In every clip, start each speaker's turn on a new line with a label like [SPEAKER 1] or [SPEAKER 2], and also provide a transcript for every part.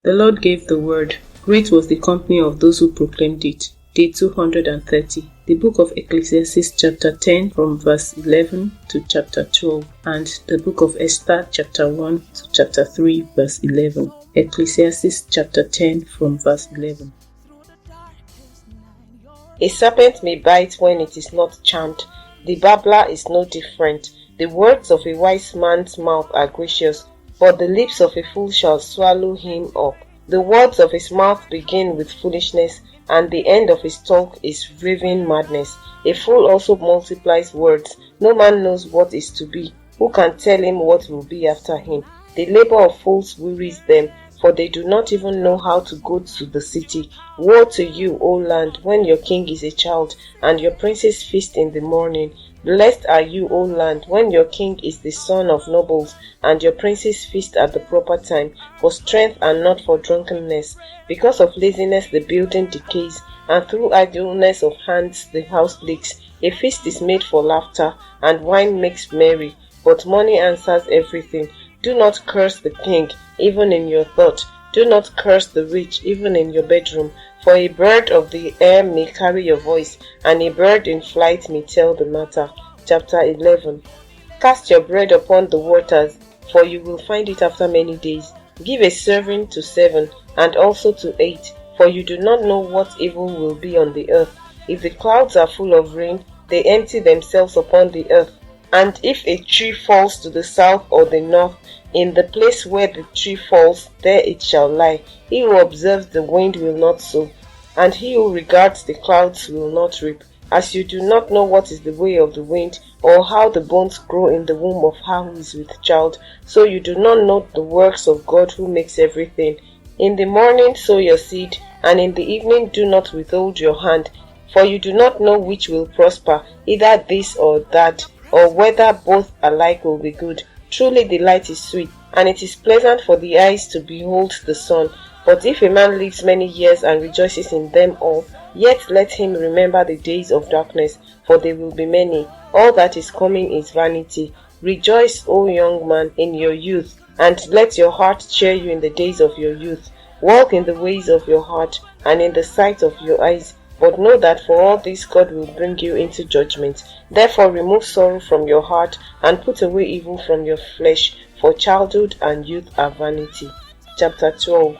[SPEAKER 1] The Lord gave the word. Great was the company of those who proclaimed it. Day 230. The book of Ecclesiastes chapter 10 from verse 11 to chapter 12, and the book of Esther chapter 1 to chapter 3 verse 11. Ecclesiastes chapter 10 from verse 11.
[SPEAKER 2] A serpent may bite when it is not charmed. The babbler is no different. The words of a wise man's mouth are gracious, but the lips of a fool shall swallow him up. The words of his mouth begin with foolishness, and the end of his talk is raving madness. A fool also multiplies words. No man knows what is to be. Who can tell him what will be after him? The labor of fools wearies them, for they do not even know how to go to the city. Woe to you, O land, when your king is a child, and your princes feast in the morning. Blessed are you, O land, when your king is the son of nobles, and your princes feast at the proper time, for strength and not for drunkenness. Because of laziness the building decays, and through idleness of hands the house leaks. A feast is made for laughter, and wine makes merry, but money answers everything. Do not curse the king, even in your thought. Do not curse the rich, even in your bedroom. For a bird of the air may carry your voice, and a bird in flight may tell the matter. Chapter 11. Cast your bread upon the waters, for you will find it after many days. Give a serving to 7, and also to 8, for you do not know what evil will be on the earth. If the clouds are full of rain, they empty themselves upon the earth. And if a tree falls to the south or the north, in the place where the tree falls, there it shall lie. He who observes the wind will not sow, and he who regards the clouds will not reap. As you do not know what is the way of the wind, or how the bones grow in the womb of her who is with child, so you do not know the works of God who makes everything. In the morning sow your seed, and in the evening do not withhold your hand, for you do not know which will prosper, either this or that, or whether both alike will be good. Truly the light is sweet, and it is pleasant for the eyes to behold the sun. But if a man lives many years and rejoices in them all, yet let him remember the days of darkness, for they will be many. All that is coming is vanity. Rejoice, O young man, in your youth, and let your heart cheer you in the days of your youth. Walk in the ways of your heart, and in the sight of your eyes. But know that for all this God will bring you into judgment. Therefore remove sorrow from your heart, and put away evil from your flesh, for childhood and youth are vanity. Chapter 12.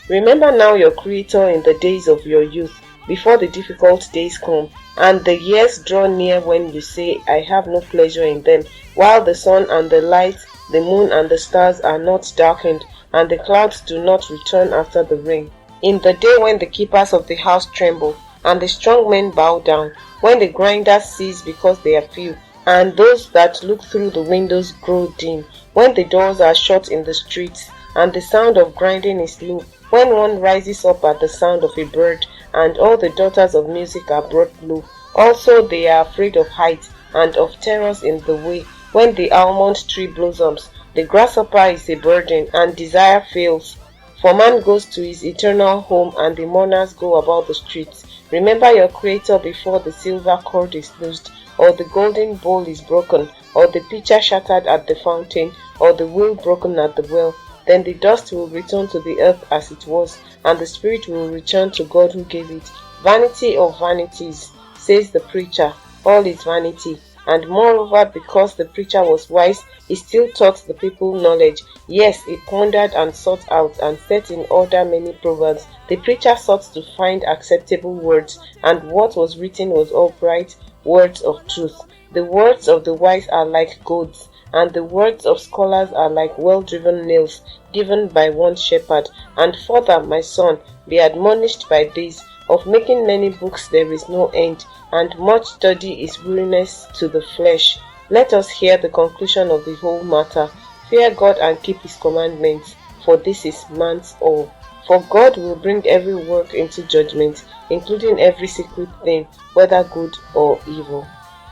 [SPEAKER 2] Remember now your Creator in the days of your youth, before the difficult days come, and the years draw near when you say, I have no pleasure in them, while the sun and the light, the moon and the stars are not darkened, and the clouds do not return after the rain. In the day when the keepers of the house tremble, and the strong men bow down, when the grinders cease because they are few, and those that look through the windows grow dim, when the doors are shut in the streets, and the sound of grinding is low, when one rises up at the sound of a bird, and all the daughters of music are brought low. Also they are afraid of heights, and of terrors in the way, when the almond tree blossoms, the grasshopper is a burden, and desire fails. For man goes to his eternal home, and the mourners go about the streets. Remember your Creator before the silver cord is loosed, or the golden bowl is broken, or the pitcher shattered at the fountain, or the wheel broken at the well. Then the dust will return to the earth as it was, and the spirit will return to God who gave it. Vanity of vanities, says the preacher, all is vanity. And moreover, because the preacher was wise, he still taught the people knowledge. Yes, he pondered and sought out and set in order many proverbs. The preacher sought to find acceptable words, and what was written was upright words of truth. The words of the wise are like goads, and the words of scholars are like well-driven nails, given by one shepherd. And further, my son, be admonished by this, of making many books there is no end, and much study is weariness to the flesh. Let us hear the conclusion of the whole matter. Fear God and keep his commandments, for this is man's all. For God will bring every work into judgment, including every secret thing, whether good or evil.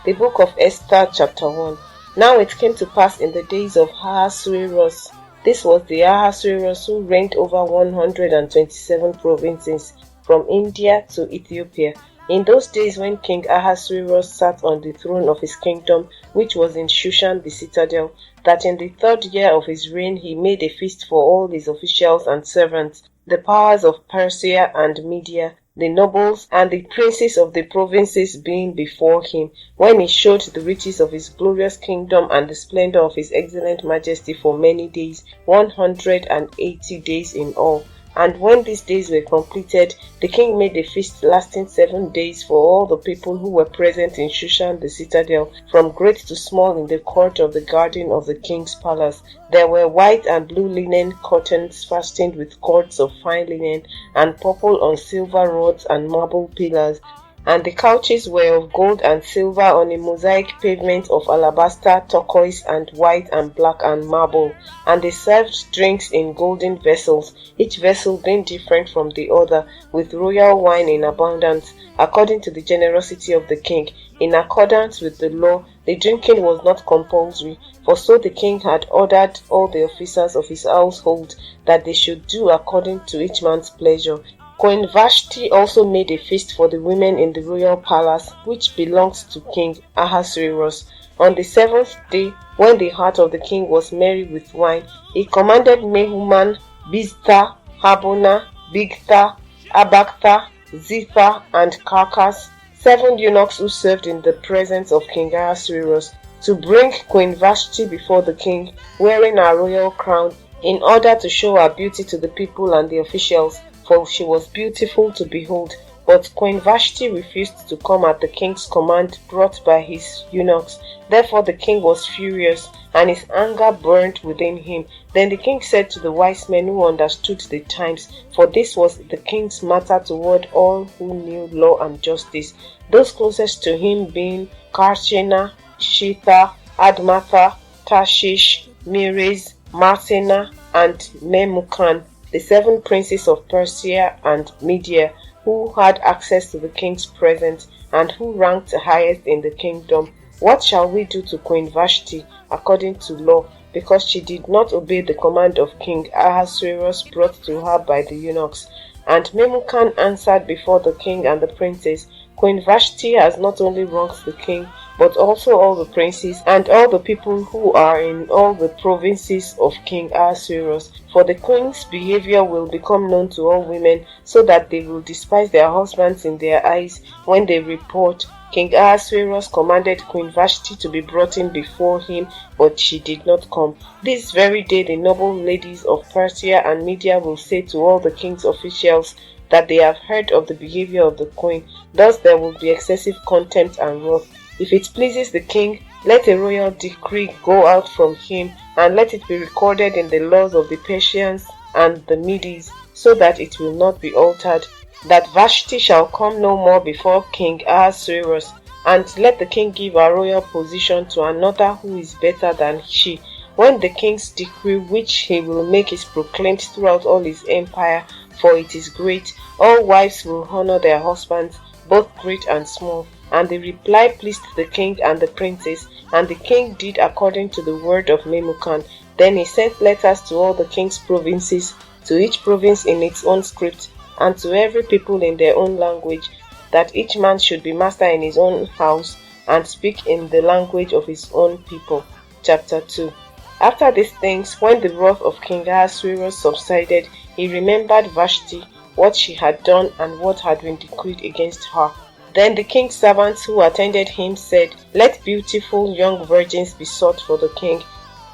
[SPEAKER 2] The book of Esther chapter 1. Now it came to pass in the days of Ahasuerus. This was the Ahasuerus who reigned over 127 provinces, from India to Ethiopia, In those days when King Ahasuerus sat on the throne of his kingdom, which was in Shushan the citadel, that in the 3rd year of his reign he made a feast for all his officials and servants, the powers of Persia and Media, the nobles and the princes of the provinces being before him, when he showed the riches of his glorious kingdom and the splendor of his excellent majesty for many days, 180 days in all. And when these days were completed, the king made a feast lasting 7 days for all the people who were present in Shushan the citadel, from great to small in the court of the garden of the king's palace. There were white and blue linen curtains fastened with cords of fine linen, and purple on silver rods and marble pillars. And the couches were of gold and silver on a mosaic pavement of alabaster, turquoise, and white and black and marble. And they served drinks in golden vessels, each vessel being different from the other, with royal wine in abundance, according to the generosity of the king. In accordance with the law, the drinking was not compulsory, for so the king had ordered all the officers of his household that they should do according to each man's pleasure. Queen Vashti also made a feast for the women in the royal palace, which belongs to King Ahasuerus. On the 7th day, when the heart of the king was merry with wine, he commanded Mehuman, Biztha, Habona, Bigtha, Abagtha, Zitha, and Carcass, 7 eunuchs who served in the presence of King Ahasuerus, to bring Queen Vashti before the king, wearing her royal crown, in order to show her beauty to the people and the officials, for she was beautiful to behold. But Queen Vashti refused to come at the king's command brought by his eunuchs. Therefore the king was furious, and his anger burned within him. Then the king said to the wise men who understood the times, for this was the king's matter toward all who knew law and justice, those closest to him being Karshena, Shitha, Admatha, Tashish, Meres, Marsena, and Memucan, the 7 princes of Persia and Media, who had access to the king's presence, and who ranked highest in the kingdom. What shall we do to Queen Vashti according to law, because she did not obey the command of King Ahasuerus brought to her by the eunuchs? And Memucan answered before the king and the princes, Queen Vashti has not only wronged the king, but also all the princes and all the people who are in all the provinces of King Ahasuerus. For the queen's behavior will become known to all women, so that they will despise their husbands in their eyes when they report. King Ahasuerus commanded Queen Vashti to be brought in before him, but she did not come. This very day the noble ladies of Persia and Media will say to all the king's officials that they have heard of the behavior of the queen. Thus there will be excessive contempt and wrath. If it pleases the king, let a royal decree go out from him, and let it be recorded in the laws of the Persians and the Medes, so that it will not be altered, that Vashti shall come no more before King Ahasuerus, and let the king give a royal position to another who is better than she. When the king's decree which he will make is proclaimed throughout all his empire, for it is great, all wives will honor their husbands, both great and small. And the reply pleased the king and the princes, and the king did according to the word of Memucan. Then he sent letters to all the king's provinces, to each province in its own script, and to every people in their own language, that each man should be master in his own house, and speak in the language of his own people. Chapter 2. After these things, when the wrath of King Ahasuerus subsided, he remembered Vashti, what she had done, and what had been decreed against her. Then the king's servants who attended him said, Let beautiful young virgins be sought for the king,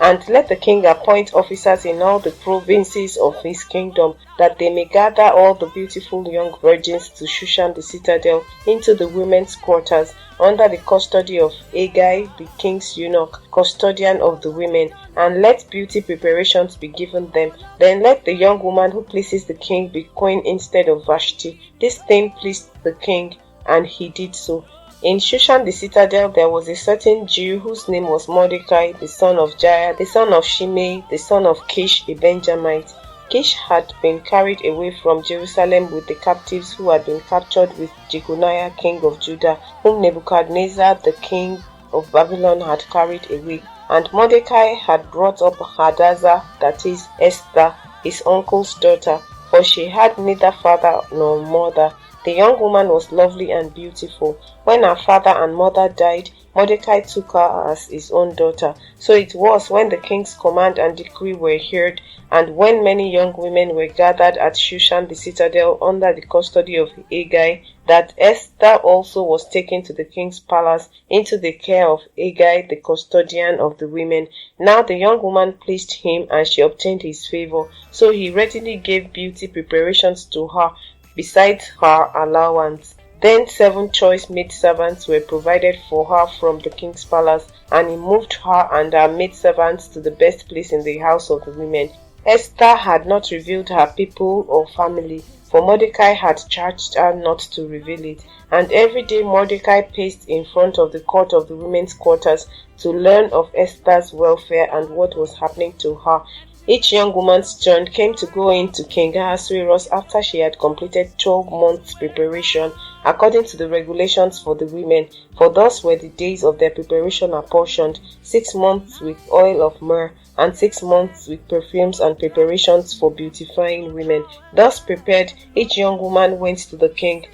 [SPEAKER 2] and let the king appoint officers in all the provinces of his kingdom, that they may gather all the beautiful young virgins to Shushan the citadel into the women's quarters, under the custody of Agai, the king's eunuch, custodian of the women, and let beauty preparations be given them. Then let the young woman who pleases the king be queen instead of Vashti. This thing pleased the king, and he did so. In Shushan the citadel there was a certain Jew whose name was Mordecai, the son of Jair, the son of Shimei, the son of Kish, a Benjamite. Kish had been carried away from Jerusalem with the captives who had been captured with Jeconiah king of Judah, whom Nebuchadnezzar the king of Babylon had carried away. And Mordecai had brought up Hadassah, that is, Esther, his uncle's daughter, for she had neither father nor mother. The young woman was lovely and beautiful. When her father and mother died, Mordecai took her as his own daughter. So it was when the king's command and decree were heard, and when many young women were gathered at Shushan the citadel under the custody of Hegai, that Esther also was taken to the king's palace into the care of Hegai, the custodian of the women. Now the young woman pleased him, and she obtained his favor. So he readily gave beauty preparations to her, besides her allowance. Then 7 choice maidservants were provided for her from the king's palace, and he moved her and her maidservants to the best place in the house of the women. Esther had not revealed her people or family, for Mordecai had charged her not to reveal it. And every day Mordecai paced in front of the court of the women's quarters to learn of Esther's welfare and what was happening to her. Each young woman's turn came to go in to King Ahasuerus after she had completed 12 months' preparation according to the regulations for the women, for thus were the days of their preparation apportioned, 6 months with oil of myrrh, and 6 months with perfumes and preparations for beautifying women. Thus prepared, each young woman went to the king,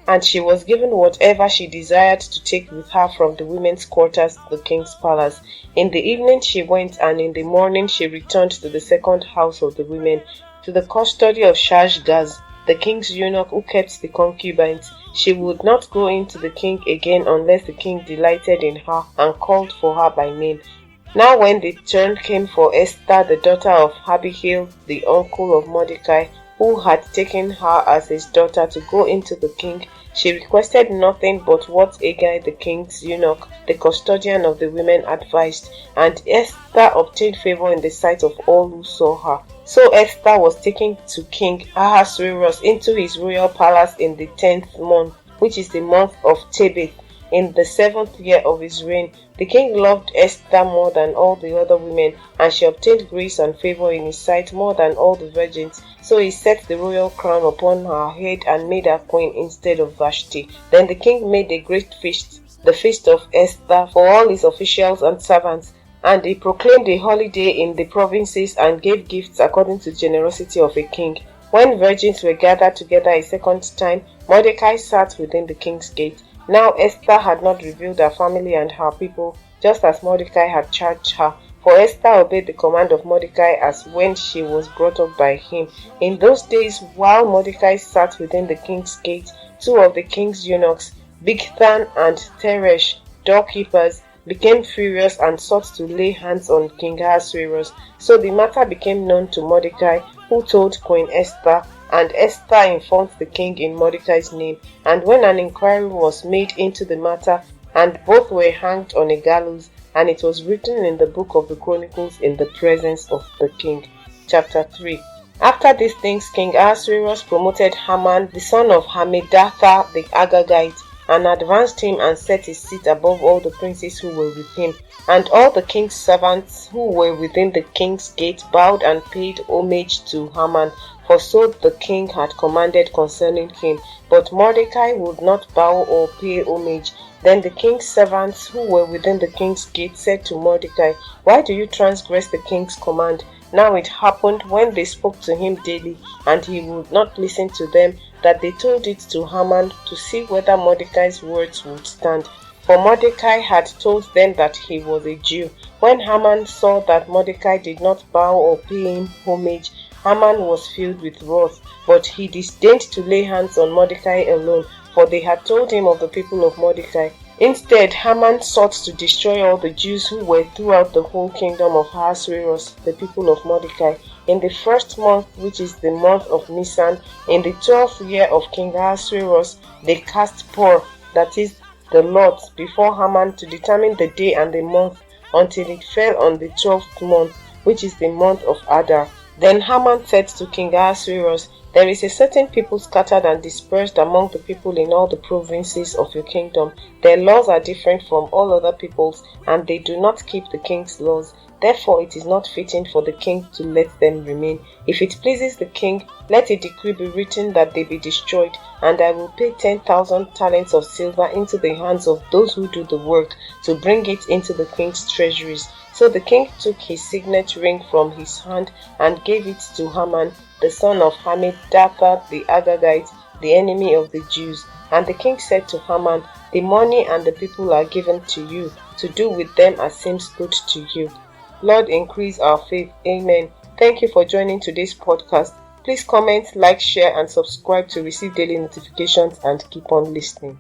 [SPEAKER 2] and she was given whatever she desired to take with her from the women's quarters to the king's palace. In the evening she went, and in the morning she returned to the second house of the women, to the custody of Shashgaz, the king's eunuch who kept the concubines. She would not go in to the king again unless the king delighted in her and called for her by name. Now when the turn came for Esther, the daughter of Abihail, the uncle of Mordecai, who had taken her as his daughter, to go into the king, she requested nothing but what Hegai, the king's eunuch, the custodian of the women, advised, and Esther obtained favor in the sight of all who saw her. So Esther was taken to King Ahasuerus into his royal palace in the 10th month, which is the month of Tebeth, in the 7th year of his reign. The king loved Esther more than all the other women, and she obtained grace and favor in his sight more than all the virgins. So he set the royal crown upon her head and made her queen instead of Vashti. Then the king made a great feast, the feast of Esther, for all his officials and servants, and he proclaimed a holiday in the provinces and gave gifts according to the generosity of a king. When virgins were gathered together a second time, Mordecai sat within the king's gate. Now Esther had not revealed her family and her people, just as Mordecai had charged her. For Esther obeyed the command of Mordecai as when she was brought up by him. In those days, while Mordecai sat within the king's gate, 2 of the king's eunuchs, Bigthan and Teresh, doorkeepers, became furious and sought to lay hands on King Ahasuerus. So the matter became known to Mordecai, who told Queen Esther, and Esther informed the king in Mordecai's name. And when an inquiry was made into the matter, and both were hanged on a gallows, and it was written in the book of the Chronicles in the presence of the king. Chapter 3. After these things, King Ahasuerus promoted Haman, the son of Hammedatha the Agagite, and advanced him and set his seat above all the princes who were with him. And all the king's servants who were within the king's gate bowed and paid homage to Haman, for so the king had commanded concerning him. But Mordecai would not bow or pay homage. Then the king's servants who were within the king's gate said to Mordecai, "Why do you transgress the king's command?" Now it happened, when they spoke to him daily, and he would not listen to them, that they told it to Haman to see whether Mordecai's words would stand. For Mordecai had told them that he was a Jew. When Haman saw that Mordecai did not bow or pay him homage, Haman was filled with wrath, but he disdained to lay hands on Mordecai alone, for they had told him of the people of Mordecai. Instead, Haman sought to destroy all the Jews who were throughout the whole kingdom of Ahasuerus, the people of Mordecai. In the 1st month, which is the month of Nisan, in the 12th year of King Ahasuerus, they cast Pur, that is, the lot, before Haman to determine the day and the month, until it fell on the 12th month, which is the month of Adar. Then Haman said to King Ahasuerus, "There is a certain people scattered and dispersed among the people in all the provinces of your kingdom. Their laws are different from all other people's, and they do not keep the king's laws. Therefore it is not fitting for the king to let them remain. If it pleases the king, let a decree be written that they be destroyed, and I will pay 10,000 talents of silver into the hands of those who do the work, to bring it into the king's treasuries." So the king took his signet ring from his hand and gave it to Haman, the son of Hammedatha the Agagite, the enemy of the Jews. And the king said to Haman, the money and the people are given to you, to do with them as seems good to you. Lord, increase our faith. Amen. Thank you for joining today's podcast. Please comment, like, share, and subscribe to receive daily notifications, and keep on listening.